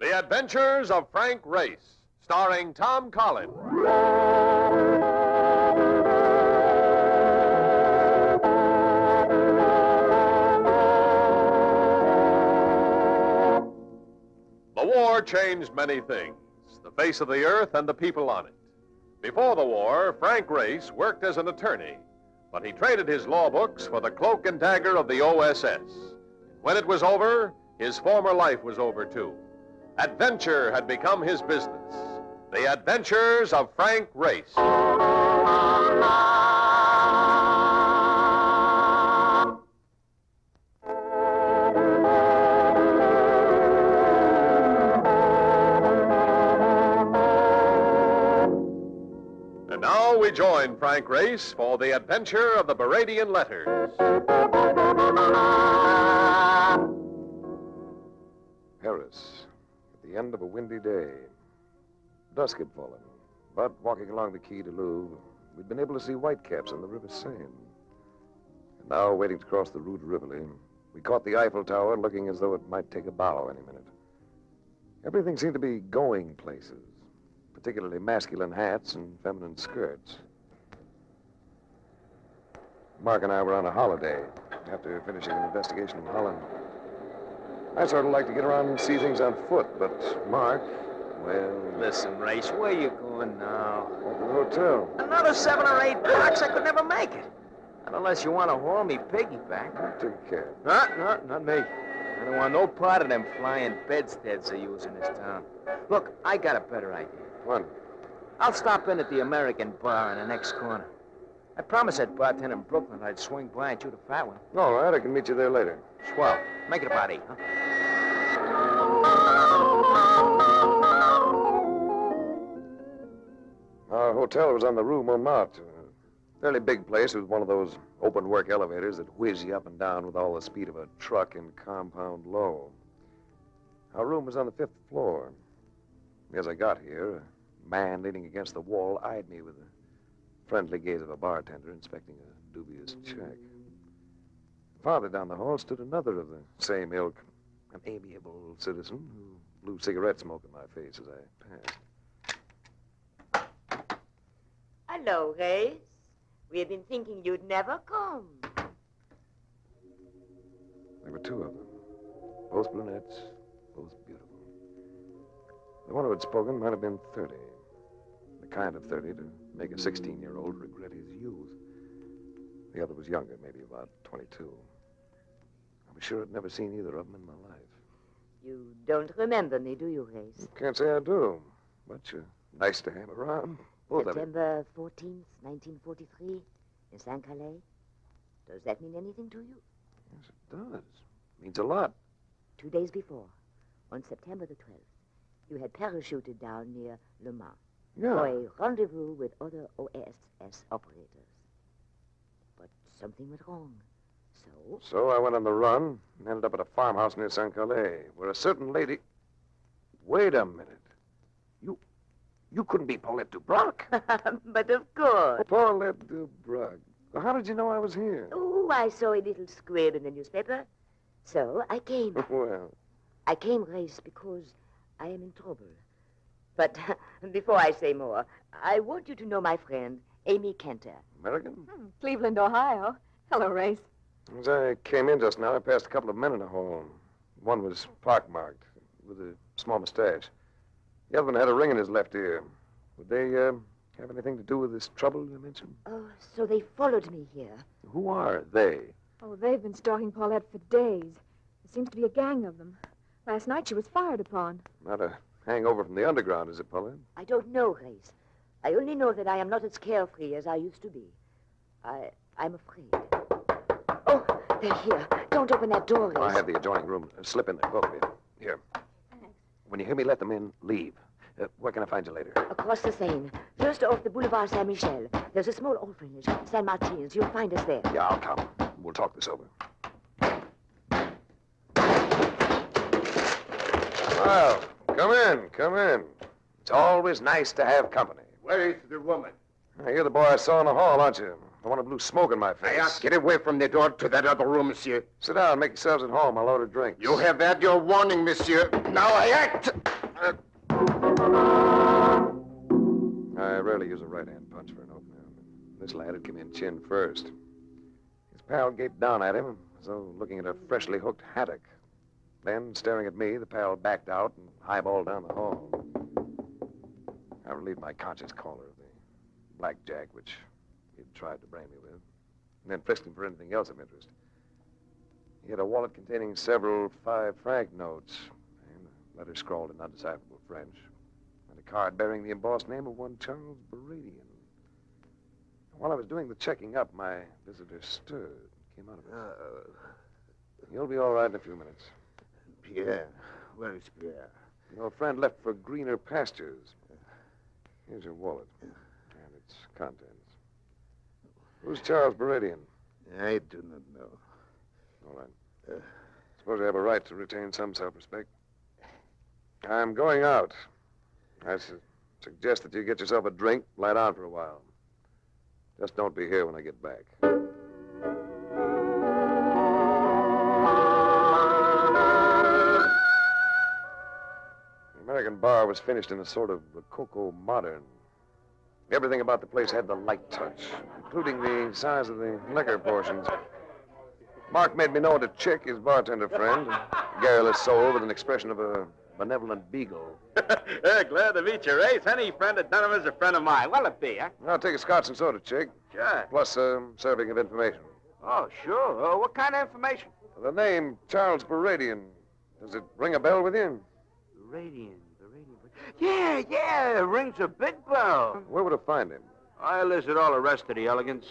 The Adventures of Frank Race, starring Tom Collins. The war changed many things, the face of the earth and the people on it. Before the war, Frank Race worked as an attorney, but he traded his law books for the cloak and dagger of the OSS. When it was over, his former life was over, too. Adventure had become his business. The Adventures of Frank Race. And now we join Frank Race for the adventure of the Baradian Letters. Paris, at the end of a windy day. Dusk had fallen, but walking along the Quai du Louvre, we'd been able to see whitecaps on the River Seine. And now, waiting to cross the Rue de Rivoli, we caught the Eiffel Tower looking as though it might take a bow any minute. Everything seemed to be going places, particularly masculine hats and feminine skirts. Mark and I were on a holiday after finishing an investigation in Holland. I sort of like to get around and see things on foot, but Mark, well... Listen, Race, where you going now? At the hotel. Another 7 or 8 blocks, I could never make it. Not unless you want to haul me piggyback. I'll take care. Not me. I don't want no part of them flying bedsteads they use in this town. Look, I got a better idea. What? I'll stop in at the American bar in the next corner. I promised that bartender in Brooklyn I'd swing by and shoot a fat one. All right, I can meet you there later. Swell. Make it about 8, huh? Our hotel was on the Rue Montmartre. A fairly big place with one of those open-work elevators that whiz you up and down with all the speed of a truck in compound low. Our room was on the 5th floor. As I got here, a man leaning against the wall eyed me with the friendly gaze of a bartender inspecting a dubious check. Farther down the hall stood another of the same ilk, an amiable citizen who blew cigarette smoke in my face as I passed. Hello, Race. We have been thinking you'd never come. There were 2 of them, both brunettes, both beautiful. The one who had spoken might have been 30, the kind of 30 to make a 16-year-old regret his youth. The other was younger, maybe about 22. I was sure I'd never seen either of them in my life. You don't remember me, do you, Race? Can't say I do, but you're nice to have around. Both of you. September 14th, 1943, in St. Calais. Does that mean anything to you? Yes, it does. Means a lot. 2 days before, on September the 12th, you had parachuted down near Le Mans for a rendezvous with other OSS operators. But something went wrong. So I went on the run and ended up at a farmhouse near St. Calais, where a certain lady... Wait a minute. You couldn't be Paulette Dubrac. But of course. Paulette Dubrac. How did you know I was here? Oh, I saw a little squib in the newspaper. So I came. Well... I came, Race, because I am in trouble. But before I say more, I want you to know my friend, Amy Kenter. American? Cleveland, Ohio. Hello, Race. As I came in just now, I passed a couple of men in the hall. One was pockmarked, with a small mustache. The other one had a ring in his left ear. Would they have anything to do with this trouble you mentioned? Oh, so they followed me here. Who are they? Oh, they've been stalking Paulette for days. There seems to be a gang of them. Last night she was fired upon. Not a hangover from the underground, is it, Paulette? I don't know, Race. I only know that I am not as carefree as I used to be. I'm afraid. Oh, they're here. Don't open that door, Race. I have the adjoining room. Slip in there, both of you. Here. Thanks. When you hear me let them in, leave. Where can I find you later? Across the Seine. First off the Boulevard Saint-Michel. There's a small orphanage, Saint Martin's. You'll find us there. Yeah, I'll come. We'll talk this over. Well, come in. It's always nice to have company. Where's the woman? You're the boy I saw in the hall, aren't you? I want to blow smoke in my face. Get away from the door to that other room, monsieur. Sit down. Make yourselves at home. I'll order drinks. You have had your warning, monsieur. Now I act. I rarely use a right-hand punch for an opener. This lad had come in chin first. His pal gaped down at him as though looking at a freshly hooked haddock. Then, staring at me, the pal backed out and highballed down the hall. I relieved my conscience caller of the blackjack, which he'd tried to brand me with, and then frisked him for anything else of interest. He had a wallet containing several 5-franc notes and a letter scrawled in undecipherable French, and a card bearing the embossed name of one Charles Baradian. While I was doing the checking up, my visitor stirred, came out of it. You'll be all right in a few minutes. Pierre. Where is Pierre? Your friend left for greener pastures. Here's your wallet and its contents. Who's Charles Baradian? I do not know. All right. Suppose I have a right to retain some self-respect. I'm going out. I suggest that you get yourself a drink, lie down for a while. Just don't be here when I get back. The American bar was finished in a sort of Rococo modern. Everything about the place had the light touch, including the size of the liquor portions. Mark made me know to check his bartender friend, a garrulous soul with an expression of a benevolent beagle. Glad to meet you, Race. Any friend of Dunham's a friend of mine. What'll it be, huh? I'll take a scotch and soda, chick. Sure. Plus a serving of information. Oh, sure. What kind of information? The name Charles Baradian. Does it ring a bell with you? Baradian. Yeah, it rings a big bell. Where would I find him? I listed all the rest of the elegance.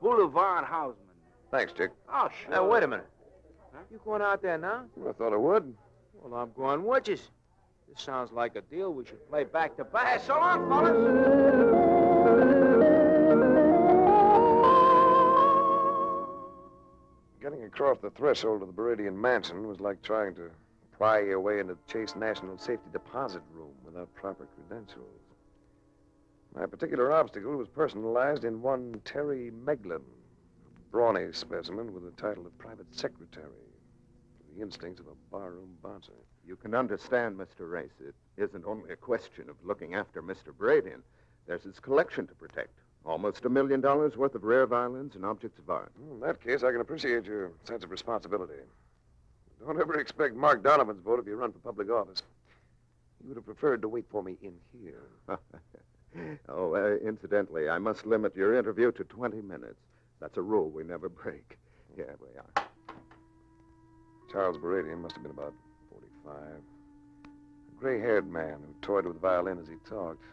Boulevard Houseman. Thanks, chick. Oh, sure. Now, wait a minute. You going out there now? I thought I would. Well, I'm going with you. This sounds like a deal we should play back to back. Hey, so long, fellas. Getting across the threshold of the Baradian mansion was like trying to pry your way into the Chase National Safety Deposit Room without proper credentials. My particular obstacle was personalized in one Terry Meglin, a brawny specimen with the title of private secretary, the instincts of a barroom bouncer. You can understand, Mr. Race. It isn't only a question of looking after Mr. Baradian. There's his collection to protect. Almost $1 million worth of rare violins and objects of art. In that case, I can appreciate your sense of responsibility. Don't ever expect Mark Donovan's vote if you run for public office. He would have preferred to wait for me in here. Incidentally, I must limit your interview to 20 minutes. That's a rule we never break. Here we are. Charles Baradian must have been about 45. A gray-haired man who toyed with the violin as he talked,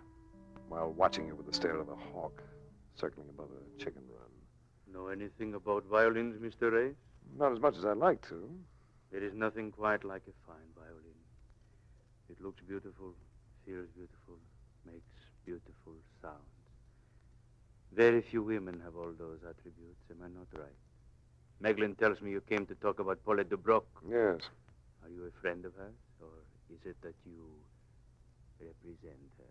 while watching it with the stare of a hawk circling above a chicken run. Know anything about violins, Mr. Race? Not as much as I'd like to. There is nothing quite like a fine violin. It looks beautiful, feels beautiful, makes beautiful sounds. Very few women have all those attributes, am I not right? Meglin tells me you came to talk about Paulette Dubroc. Yes. Are you a friend of hers, or is it that you represent her?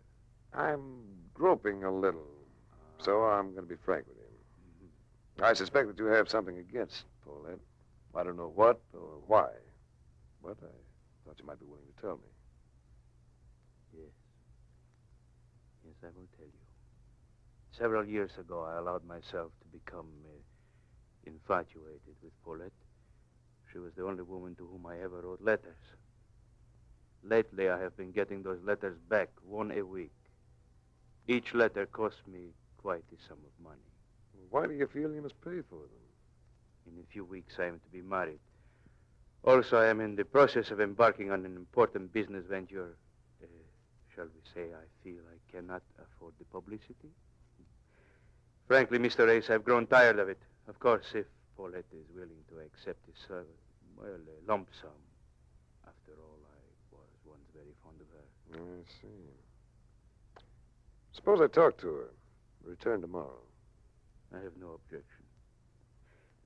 I'm groping a little, so I'm going to be frank with you. I suspect that you have something against Paulette. I don't know what or why, but I thought you might be willing to tell me. Yes. Yes, I will tell you. Several years ago, I allowed myself to become infatuated with Paulette. She was the only woman to whom I ever wrote letters. Lately, I have been getting those letters back, one a week. Each letter cost me quite a sum of money. Why do you feel you must pay for them? In a few weeks, I am to be married. Also, I am in the process of embarking on an important business venture. Shall we say I feel I cannot afford the publicity? Frankly, Mr. Ace, I've grown tired of it. Of course, if Paulette is willing to accept a lump sum. After all, I was once very fond of her. I see. Suppose I talk to her. Return tomorrow. I have no objection.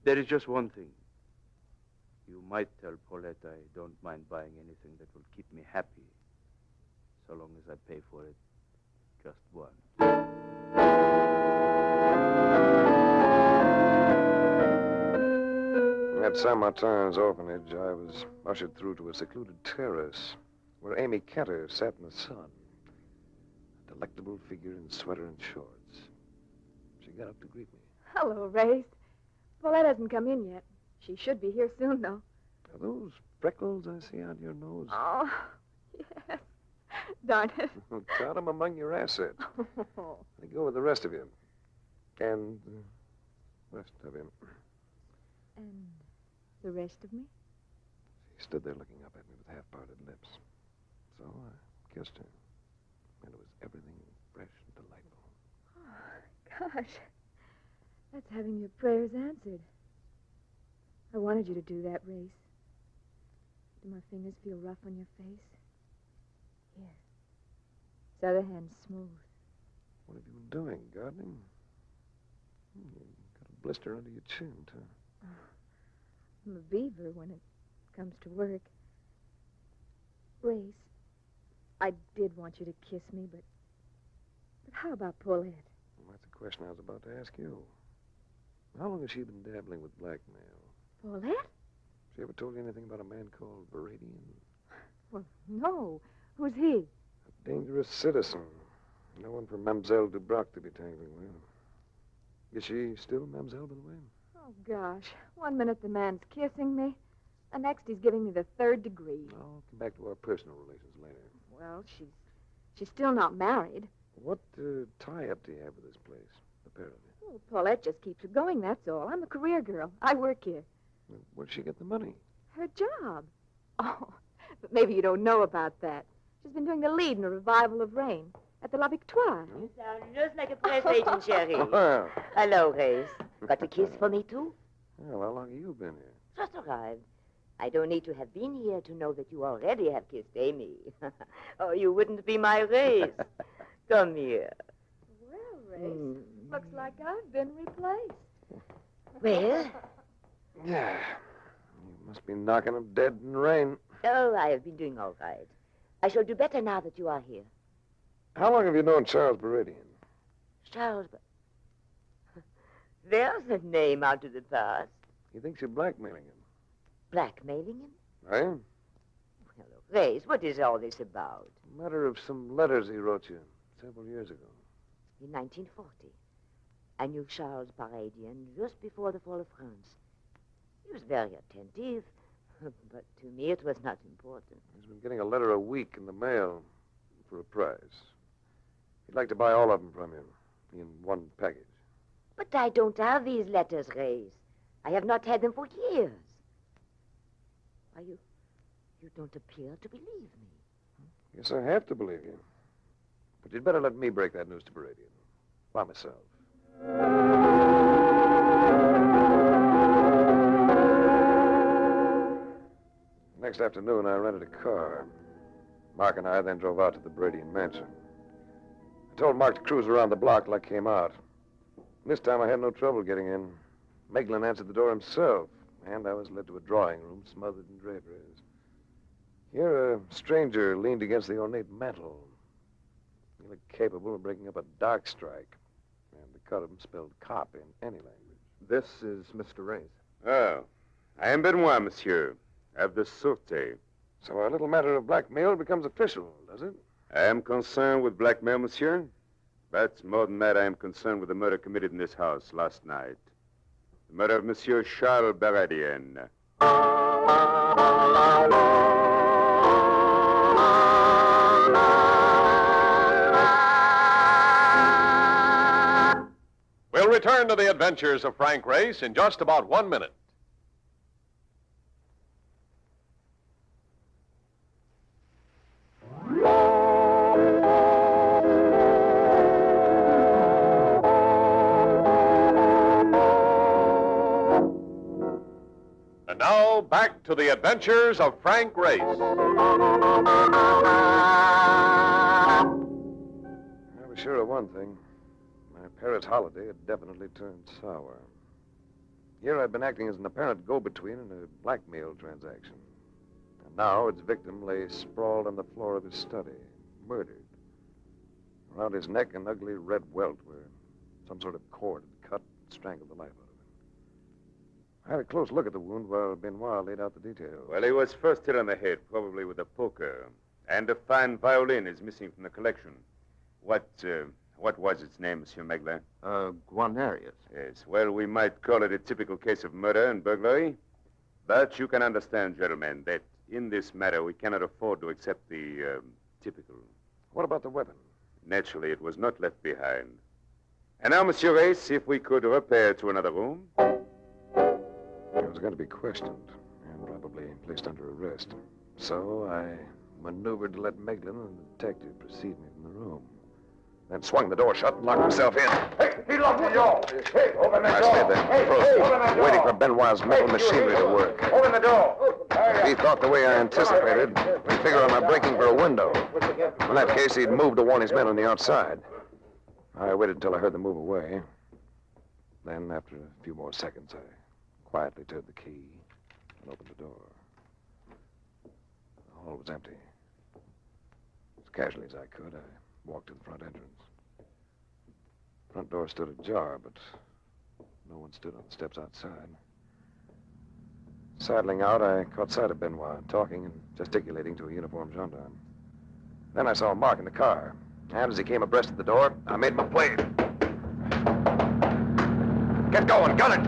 There is just one thing. You might tell Paulette I don't mind buying anything that will keep me happy, so long as I pay for it just once. At Saint Martin's orphanage, I was ushered through to a secluded terrace where Amy Kenter sat in the sun. A delectable figure in sweater and shorts. She got up to greet me. Hello, Race. Paulette hasn't come in yet. She should be here soon, though. Are those freckles I see on your nose? Oh, yes. Darn it. Count them among your assets. They go with the rest of you. And the rest of him. And the rest of me? She stood there looking up at me with half-parted lips. So I kissed her. And it was everything fresh and delightful. Oh, gosh. That's having your prayers answered. I wanted you to do that, Race. Do my fingers feel rough on your face? Here. This other hand's smooth. What have you been doing? Gardening? You got a blister under your chin, too. I'm a beaver when it comes to work. Race, I did want you to kiss me, but how about Paulette? Well, that's a question I was about to ask you. How long has she been dabbling with blackmail? Paulette? She ever told you anything about a man called Baradian? Well, no. Who's he? A dangerous citizen. No one for Mademoiselle Dubroc to be tangling with. Is she still Mademoiselle, by the way? Oh, gosh. One minute the man's kissing me. The next he's giving me the third degree. I'll come back to our personal relations later. Well, she's still not married. What tie-up do you have with this place, apparently? Well, Paulette just keeps her going, that's all. I'm a career girl. I work here. Well, where'd she get the money? Her job. Oh, but maybe you don't know about that. She's been doing the lead in a revival of Rain at the La Victoire. You sound just like a press agent, Sherry. Well, Hello, Race. Got a kiss for me, too? how long have you been here? Just arrived. I don't need to have been here to know that you already have kissed Amy. Oh, you wouldn't be my Race. Come here. Well, Race, looks like I've been replaced. Well? Yeah. You must be knocking him dead in rain. Oh, I have been doing all right. I shall do better now that you are here. How long have you known Charles Baradian? Charles, there's a name out of the past. He thinks you're blackmailing him. Blackmailing him? Are you? Well, Race, what is all this about? A matter of some letters he wrote you several years ago. In 1940, I knew Charles Baradian just before the fall of France. He was very attentive, but to me it was not important. He's been getting a letter a week in the mail for a price. He'd like to buy all of them from you in one package. But I don't have these letters, Race. I have not had them for years. Why, you don't appear to believe me. Guess I have to believe you. But you'd better let me break that news to Baradian. By myself. Next afternoon, I rented a car. Mark and I then drove out to the Baradian mansion. I told Mark to cruise around the block till I came out. This time I had no trouble getting in. Meglin answered the door himself, and I was led to a drawing room smothered in draperies. Here, a stranger leaned against the ornate mantel. He looked capable of breaking up a dark strike, and the cut of him spelled cop in any language. This is Mr. Race. Oh, I am Benoit, monsieur, of the Sûreté. So our little matter of blackmail becomes official, does it? I am concerned with blackmail, monsieur. But more than that, I am concerned with the murder committed in this house last night. The murder of Monsieur Charles Baradian. We'll return to the adventures of Frank Race in just about 1 minute. And now, back to the adventures of Frank Race. I was sure of one thing. My Paris holiday had definitely turned sour. Here I'd been acting as an apparent go-between in a blackmail transaction. And now its victim lay sprawled on the floor of his study, murdered. Around his neck, an ugly red welt where some sort of cord had cut and strangled the life out of him. I had a close look at the wound while Benoit laid out the details. Well, he was first hit on the head, probably with a poker. And a fine violin is missing from the collection. What was its name, Monsieur Megler? Guarnerius. Yes, well, we might call it a typical case of murder and burglary. But you can understand, gentlemen, that in this matter we cannot afford to accept the typical. What about the weapon? Naturally, it was not left behind. And now, Monsieur Race, if we could repair to another room. He was going to be questioned and probably placed under arrest. So I maneuvered to let Meglin and the detective precede me from the room. Then swung the door shut and locked himself in. Hey, he locked the door. Hey, open the door. I stayed there, frozen, waiting for Benoit's metal machinery to work. Open the door. If he thought the way I anticipated, he'd figure on my breaking for a window. In that case, he'd move to warn his men on the outside. I waited until I heard them move away. Then, after a few more seconds, I quietly turned the key and opened the door. The hall was empty. As casually as I could, I walked to the front entrance. The front door stood ajar, but no one stood on the steps outside. Sidling out, I caught sight of Benoit, talking and gesticulating to a uniformed gendarme. Then I saw a mark in the car. And as he came abreast of the door, I made my play. Get going, gun it!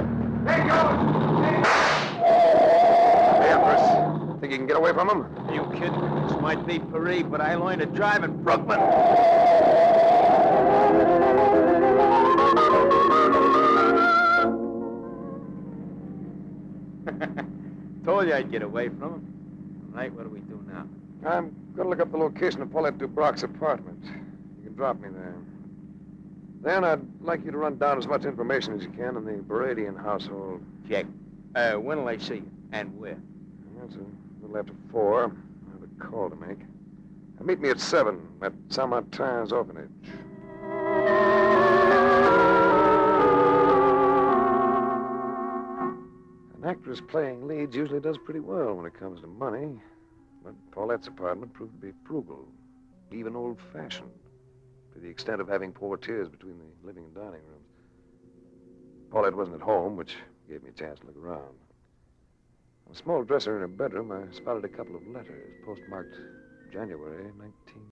Get going! Hey, Empress. Think you can get away from him? Are you kidding? This might be Paris, but I learned to drive in Brooklyn. Told you I'd get away from him. Right, what do we do now? I'm going to look up the location of Paulette Dubrock's apartment. You can drop me there. Then I'd like you to run down as much information as you can on the Baradian household. Check. When'll I see you? And where? That's a little after 4. I have a call to make. Meet me at 7 at Saint Martin's orphanage. An actress playing leads usually does pretty well when it comes to money. But Paulette's apartment proved to be frugal, even old-fashioned, to the extent of having portieres between the living and dining rooms. Paulette wasn't at home, which gave me a chance to look around. On a small dresser in her bedroom, I spotted a couple of letters postmarked January 19...